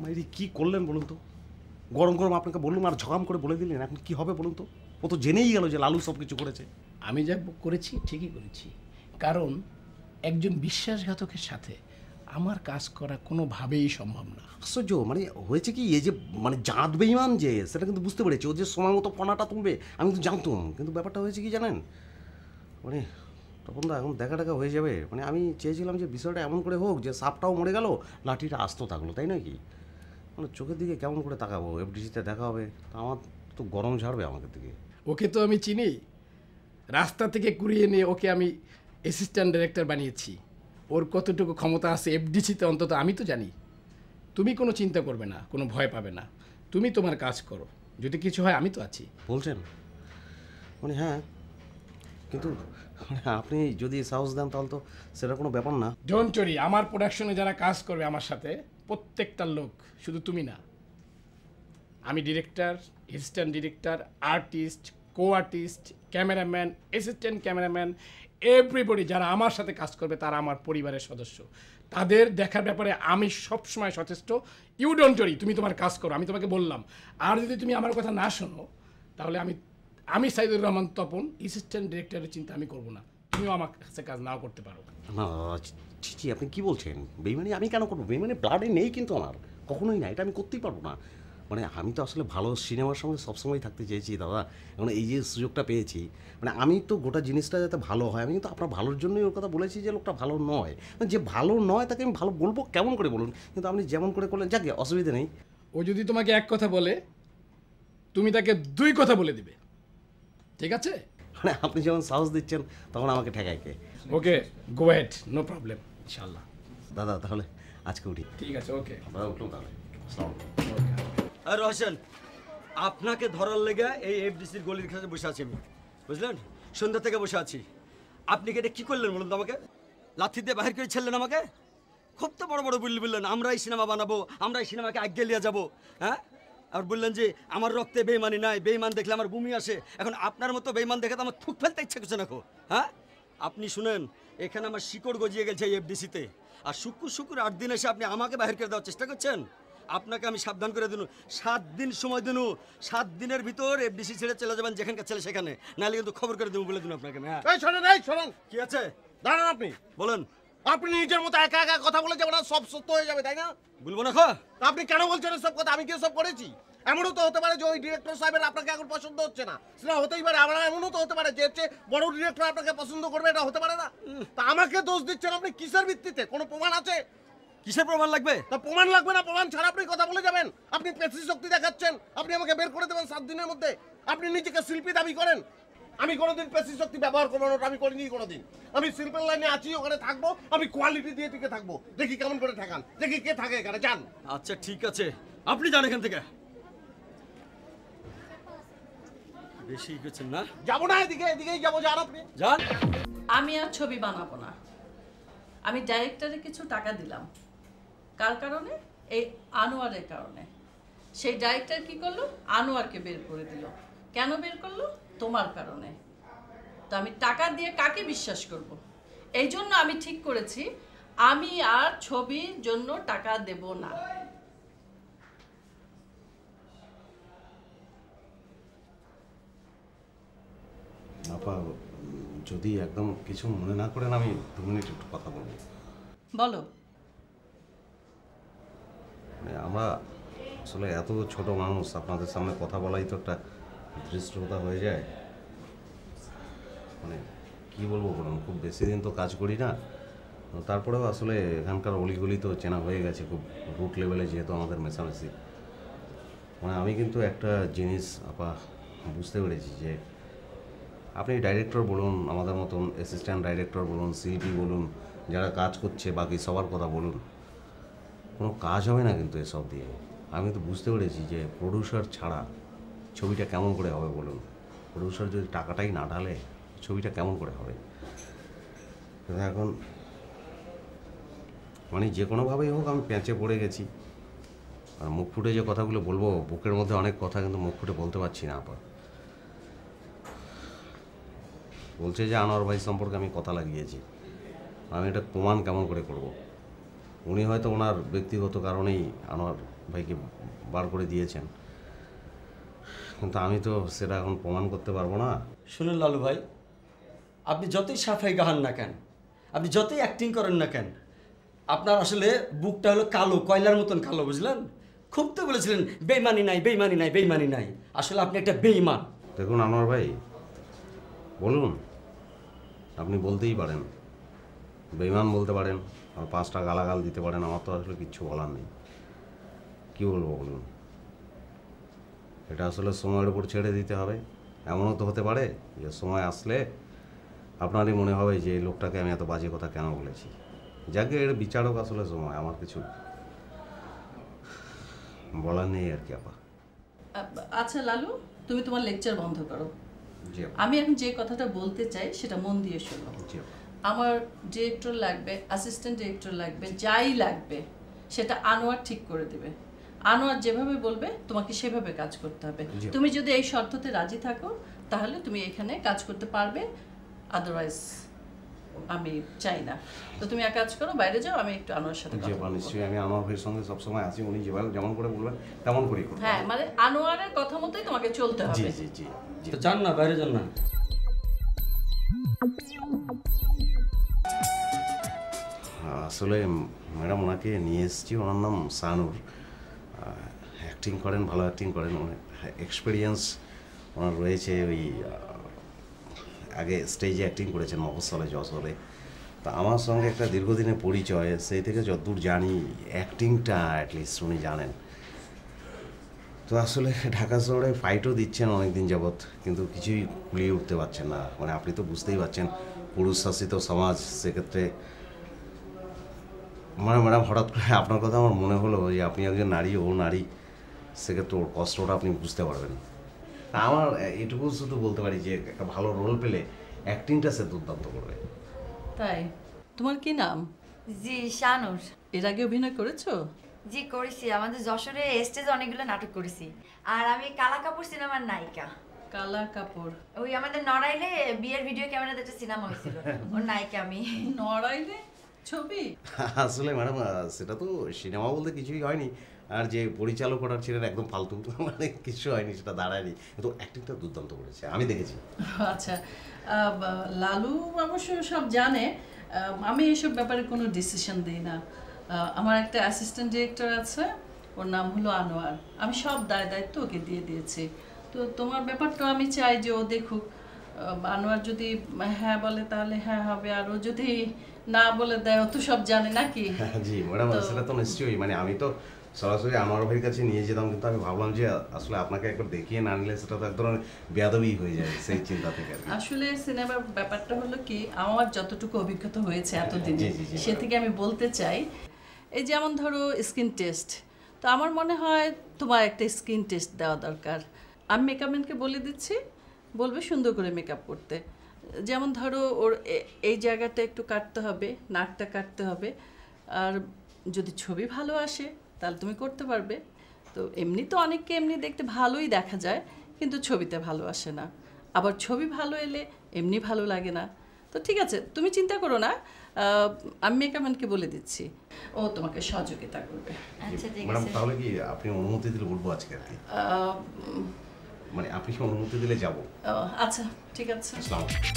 মাইরি কী করলেন বলুন তো? গরম গরম আপনাকে বললুম আর ঝগাম করে বলে দিলেন, এখন কি হবে বলুন তো? ও তো জেনেই গেল যে লালু সব কিছু করেছে। আমি যা করেছি ঠিকই করেছি, কারণ একজন বিশ্বাসঘাতকের সাথে আমার কাজ করা কোনোভাবেই সম্ভব না। আশ্চর্য, মানে হয়েছে কি, এই যে মানে জাত বেইমান যে, সেটা কিন্তু বুঝতে পেরেছি। ও যে সময় মতো ফোনাটা তুলবে আমি কিন্তু জানতাম, কিন্তু ব্যাপারটা হয়েছে কি জানেন, মানে তখন তো এখন দেখা টাকা হয়ে যাবে। মানে আমি চেয়েছিলাম যে বিষয়টা এমন করে হোক যে সাপটাও মরে গেল, লাঠিটা আস্ত থাকলো, তাই নয় কি? মানে চোখের দিকে কেমন করে তাকাবো, এফডিসিতে দেখা হবে, তা আমার তো গরম ঝাড়বে আমাকে দিকে। ওকে তো আমি চিনি, রাস্তা থেকে কুড়িয়ে নিয়ে ওকে আমি অ্যাসিস্ট্যান্ট ডাইরেক্টর বানিয়েছি। ওর কতটুকু ক্ষমতা আছে এফডিসিতে অন্তত আমি তো জানি। তুমি কোনো চিন্তা করবে না, কোনো ভয় পাবে না, তুমি তোমার কাজ করো, যদি কিছু হয় আমি তো আছি। বলছেন? মানে হ্যাঁ, কিন্তু মানে আপনি যদি সাহস দেন তাহলে তো সেটা কোনো ব্যাপার না। ডোন্ট ওয়ারি, আমার প্রোডাকশনে যারা কাজ করবে আমার সাথে প্রত্যেকটা লোক, শুধু তুমি না, আমি director, assistant director, artist, co artist, cameraman, assistant cameraman, everybody যারা আমার সাথে কাজ করবে তারা আমার পরিবারের সদস্য। তাদের দেখার ব্যাপারে আমি সবসময় সচেষ্ট। ইউ ডোন্ট ওয়ারি, তুমি তোমার কাজ করো, আমি তোমাকে বললাম। আর যদি তুমি আমার কথা না শোনো তাহলে আমি সাইদুর রহমান তপন অ্যাসিস্ট্যান্ট ডিরেক্টরের চিন্তা আমি করব না। তুমিও আমার কাছে কাজ নাও করতে পারো। না ছি, আপনি কি বলছেন? বেইমানি আমি কেন করবো? বেইমানি ব্লাডে নেই কিন্তু আমার, কখনোই না, এটা আমি করতেই পারবো না। মানে আমি তো আসলে ভালো সিনেমার সঙ্গে সবসময় থাকতে চেয়েছি দাদা, এখন এই যে সুযোগটা পেয়েছি, মানে আমি তো গোটা জিনিসটা যাতে ভালো হয়, আমি কিন্তু আপনার ভালোর জন্যই ওর কথা বলেছি যে লোকটা ভালো নয়। যে ভালো নয় তাকে আমি ভালো বলবো কেমন করে বলুন? কিন্তু আপনি যেমন করে করলেন, যাকে অসুবিধা নেই। ও যদি তোমাকে এক কথা বলে তুমি তাকে দুই কথা বলে দিবে, ঠিক আছে? মানে আপনি যখন সাহস দিচ্ছেন তখন আমাকে ঠেকায় কে? ওকে, গো হেড, নো প্রবলেম, ইনশাআল্লাহ। দাদা তাহলে আজকে উঠি। ঠিক আছে, ওকে। আমরা উঠলাম তাহলে। আসসালামু আলাইকুম। আর রহসেন, আপনাকে ধরার লেগে এই এফডিসির গলির কাছে বসে আছি আমি, বুঝলেন? সন্ধ্যা থেকে বসে আছি। আপনি কি এটা কী করলেন বলুন তো আমাকে? লাথি দিয়ে বাহির করে ছেড়লেন আমাকে? খুব তো বড় বড় বললেন আমরাই সিনেমা বানাবো, আমরাই সিনেমাকে আগে নিয়ে যাবো, হ্যাঁ? আর বললেন যে আমার রক্তে বেইমানি নাই, বেইমান দেখলে আমার বমি আসে। এখন আপনার মতো বেইমান দেখে তো আমার থুক ফেলতে ইচ্ছে করছে না, হ্যাঁ? আপনি শুনেন, এখানে আমার শিকড় গজিয়ে গেছে এই এফডিসিতে, আর শুক্র 8 দিন এসে আপনি আমাকে বাহির করে দেওয়ার চেষ্টা করছেন। আপনাকে আমি সাবধান করে দিন, 7 দিন সময় দিন, 7 দিনের ভিতর এফডিসি ছেড়ে চলে যাবেন যেখানকার ছেলে সেখানে, নাহলে কিন্তু খবর করে দেবো বলে দিন আপনাকে। হ্যাঁ, শোনেন, কি আছে দাঁড়ান আপনি। বলেন। আপনি নিজের মতো একা একা কথা বলে যাবেন, সব সত্য হয়ে যাবে, তাই না? বলবো না খা। আপনি কেন বলছেন সব কথা? আমি কি সব করেছি? এমনও তো হতে পারে যে ওই ডিরেক্টর সাহেবের আপনাকে এখন পছন্দ হচ্ছে না, সেটা হতেই পারে। আমরা এমনও তো হতে পারে যে হচ্ছে বড় ডিরেক্টর আপনাকে পছন্দ করবে, এটা হতে পারে না? তা আমাকে দোষ দিচ্ছেন আপনি কিসের ভিত্তিতে? কোনো প্রমাণ আছে? কিসের প্রমাণ লাগবে? তা প্রমাণ লাগবে না, প্রমাণ ছাড়া আপনি কথা বলে যাবেন? আপনি পেশি শক্তি দেখাচ্ছেন, আপনি আমাকে বের করে দেবেন 7 দিনের মধ্যে। আপনি নিজেকে শিল্পী দাবি করেন। আমি কোনোদিন পেশি শক্তি ব্যবহার করবো না, আমি করিনি কোনোদিন। আমি শিল্পের লাইনে আছি, ওখানে থাকবো, আমি কোয়ালিটি দিয়ে টিকে থাকবো। দেখি কেমন করে ঠেকান, দেখি কে থাকে এখানে। যান। আচ্ছা ঠিক আছে, আপনি যান এখান থেকে। বেশি করছেন না? যাবো না, এদিকেই যাবো। যান আপনি, যান। আমি আর ছবি বানাবো না। আমি ডাইরেক্টরে কিছু টাকা দিলাম। কার কারণে? এই আনোয়ারের কারণে। সেই ডাইরেক্টর কি করলো? আনোয়ারকে বের করে দিল। কেন বের করলো? তোমার কারণে। তো আমি টাকা দিয়ে কাকে বিশ্বাস করব? এই জন্য আমি ঠিক করেছি আমি আর ছবির জন্য টাকা দেব না। আপা, যদি একদম কিছু মনে না করেন আমি 2 মিনিট একটু কথা বলবো। বলো। মানে আমরা আসলে এত ছোট মানুষ, আপনাদের সামনে কথা বলাই তো একটা ধৃষ্টতা হয়ে যায়। মানে কি বলবো বলুন, খুব বেশি দিন তো কাজ করি না, তারপরেও আসলে এখানকার অলিগলি তো চেনা হয়ে গেছে খুব রুট লেভেলে, যেহেতু আমাদের মেশামেশি। মানে আমি কিন্তু একটা জিনিস আপা বুঝতে পেরেছি যে আপনি ডাইরেক্টর বলুন, আমাদের মতন অ্যাসিস্ট্যান্ট ডাইরেক্টর বলুন, সিইপি বলুন, যারা কাজ করছে বাকি সবার কথা বলুন, কোনো কাজ হবে না কিন্তু এসব দিয়ে। আমি তো বুঝতে পেরেছি যে প্রডিউসার ছাড়া ছবিটা কেমন করে হবে বলুন? প্রডিউসার যদি টাকাটাই না ঢালে ছবিটা কেমন করে হবে? এখন মানে যে কোনোভাবেই হোক আমি প্যাঁচে পড়ে গেছি, আর মুখ ফুটে যে কথাগুলো বলবো, বুকের মধ্যে অনেক কথা কিন্তু মুখ ফুটে বলতে পারছি না। আপা বলছে যে আনোয়ার ভাই সম্পর্কে আমি কথা লাগিয়েছি, আমি এটা প্রমাণ কেমন করে করব? উনি হয়তো ওনার ব্যক্তিগত কারণেই আনোয়ার ভাইকে বার করে দিয়েছেন, কিন্তু আমি তো সেটা এখন প্রমাণ করতে পারবো না। শুনুন লালু ভাই, আপনি যতই সাফাই গাহান না কেন, আপনি যতই অ্যাক্টিং করেন না কেন, আপনার আসলে বুকটা হলো কালো, কয়লার মতন কালো, বুঝলেন? খুব তো বলেছিলেন বেইমানি নাই, বেইমানি নাই, বেইমানি নাই। আসলে আপনি একটা বেইমান। দেখুন আনোয়ার ভাই, বলুন, আপনি বলতেই পারেন, বেঈমান বলতে পারেন, আর 5টা গালাগাল দিতে পারেন, আমার তো আসলে কিচ্ছু বলার নেই। কী বলবো বলুন? এটা আসলে সময়ের উপর ছেড়ে দিতে হবে। এমনও তো হতে পারে যে সময় আসলে আপনারই মনে হবে যে এই লোকটাকে আমি এত বাজে কথা কেন বলেছি। যাকে এর বিচারক আসলে সময়, আমার কিছু বলার নেই আর কি আপা। আচ্ছা লালু, তুমি তোমার লেকচার বন্ধ করো। জি আপা। আমি এখন যে কথাটা বলতে চাই সেটা মন দিয়ে শোনো। জি আপা। আমার ডিরেক্টর লাগবে, অ্যাসিস্ট্যান্ট ডিরেক্টর লাগবে, যাই লাগবে সেটা আনোয়ার ঠিক করে দেবে। আনোয়ার যেভাবে বলবে তোমাকে সেভাবে কাজ করতে হবে। জি। তুমি যদি এই শর্ততে রাজি থাকো তাহলে তুমি এখানে কাজ করতে পারবে, আদারওয়াইজ আমি চাই না। তো তুমি এক কাজ করো, বাইরে যাও, আমি একটু আনোয়ারের সাথে জি কথা আপা, বলবো। নিশ্চয়ই আমি আনোয়ার ভাইয়ের সঙ্গে সবসময় আছি, উনি যেভাবে যেমন করে বলবেন তেমন করেই করবো। হ্যাঁ, মানে আনোয়ারের কথা মতোই তোমাকে চলতে জি হবে। জি জি জি। তো যান না, বাইরে যান না। আসলে ম্যাডাম ওনাকে নিয়ে এসেছি, ওনার নাম সানুর। অ্যাক্টিং করেন, ভালো অ্যাক্টিং করেন, অনেক এক্সপিরিয়েন্স ওনার রয়েছে। ওই আগে স্টেজে অ্যাক্টিং করেছেন মফস্বলে, যশোরে। তা আমার সঙ্গে একটা দীর্ঘদিনের পরিচয়, সেই থেকে যতদূর জানি অ্যাক্টিংটা অ্যাটলিস্ট উনি জানেন। তো আসলে ঢাকা শহরে ফাইটও দিচ্ছেন অনেক দিন যাবৎ, কিন্তু কিছুই কুলিয়ে উঠতে পারছেন না। মানে আপনি তো বুঝতেই পারছেন, পুরুষ শাসিত সমাজ, সেক্ষেত্রে মানে ম্যাডাম হঠাৎ করে আপনার কথা আমার মনে হলো যে আপনি একজন নারী, ও নারী, সেক্ষেত্রে ওর কষ্টটা আপনি বুঝতে পারবেন। তা আমার এটুকু শুধু বলতে পারি যে একটা ভালো রোল পেলে অ্যাক্টিংটা সে দুর্দান্ত করবে। তাই? তোমার কি নাম? জি শানুর। এর আগে অভিনয় করেছো? জি করেছি, আমাদের যশোরে স্টেজে অনেকগুলো নাটক করেছি। আর আমি কালা কাপুর সিনেমার নায়িকা। কালা কাপুর? ওই আমাদের নড়াইলে বিয়ের ভিডিও ক্যামেরাতে একটা সিনেমা হয়েছিল, ওর নায়িকা আমি। নড়াইলে ছবি? আসলে ম্যাডাম সেটা তো সিনেমা বলতে কিছুই হয়নি, আর যে পরিচালক ওনার ছিলেন একদম ফালতু, মানে কিছু হয়নি, সেটা দাঁড়ায়নি, কিন্তু অ্যাক্টিংটা দুর্দান্ত করেছে, আমি দেখেছি। আচ্ছা, লালু অবশ্য সব জানে। আমি এসব ব্যাপারে কোনো ডিসিশন দিই না। আমার একটা অ্যাসিস্ট্যান্ট ডিরেক্টর আছে, ওর নাম হলো আনোয়ার। আমি সব দায়িত্ব ওকে দিয়ে দিয়েছি। তো তোমার ব্যাপারটা আমি চাই যে ও দেখুক। আনোয়ার যদি হ্যাঁ বলে তাহলে হ্যাঁ হবে, আর ও যদি না বলে দেয়, ও তো সব জানে নাকি। জি ম্যাডাম, সেটা তো নিশ্চয়ই, মানে আমি তো সরাসরি আমার ভাইয়ের কাছে নিয়ে যেতাম, কিন্তু আমি ভাবলাম যে আসলে আপনাকে একবার দেখিয়ে না নিলে সেটা তো এক ধরনের বেয়াদবি হয়ে যায়, সেই চিন্তা থেকে আর কি। আসলে সিনেমার ব্যাপারটা হলো কি, আমার যতটুকু অভিজ্ঞতা হয়েছে এতদিন, জি, জি, জি, সে থেকে আমি বলতে চাই, এই যেমন ধরো স্কিন টেস্ট, তো আমার মনে হয় তোমার একটা স্কিন টেস্ট দেওয়া দরকার। আমি মেকআপম্যানকে বলে দিচ্ছি, বলবে সুন্দর করে মেকআপ করতে। যেমন ধরো ওর এই জায়গাটা একটু কাটতে হবে, নাকটা কাটতে হবে, আর যদি ছবি ভালো আসে তাহলে তুমি করতে পারবে। তো এমনি তো অনেককে এমনি দেখতে ভালোই দেখা যায়, কিন্তু ছবিতে ভালো আসে না। আবার ছবি ভালো এলে এমনি ভালো লাগে না। তো ঠিক আছে, তুমি চিন্তা করো না, আমি মেকআপম্যানকে বলে দিচ্ছি, ও তোমাকে সহযোগিতা করবে। আচ্ছা ঠিক ম্যাডাম আছে। তাহলে কি আপনি অনুমতি দিলে উঠবো আজকে আর কি, মানে আপনি কি অনুমতি দিলে যাবো? আচ্ছা ঠিক আছে। আসসালামু আলাইকুম।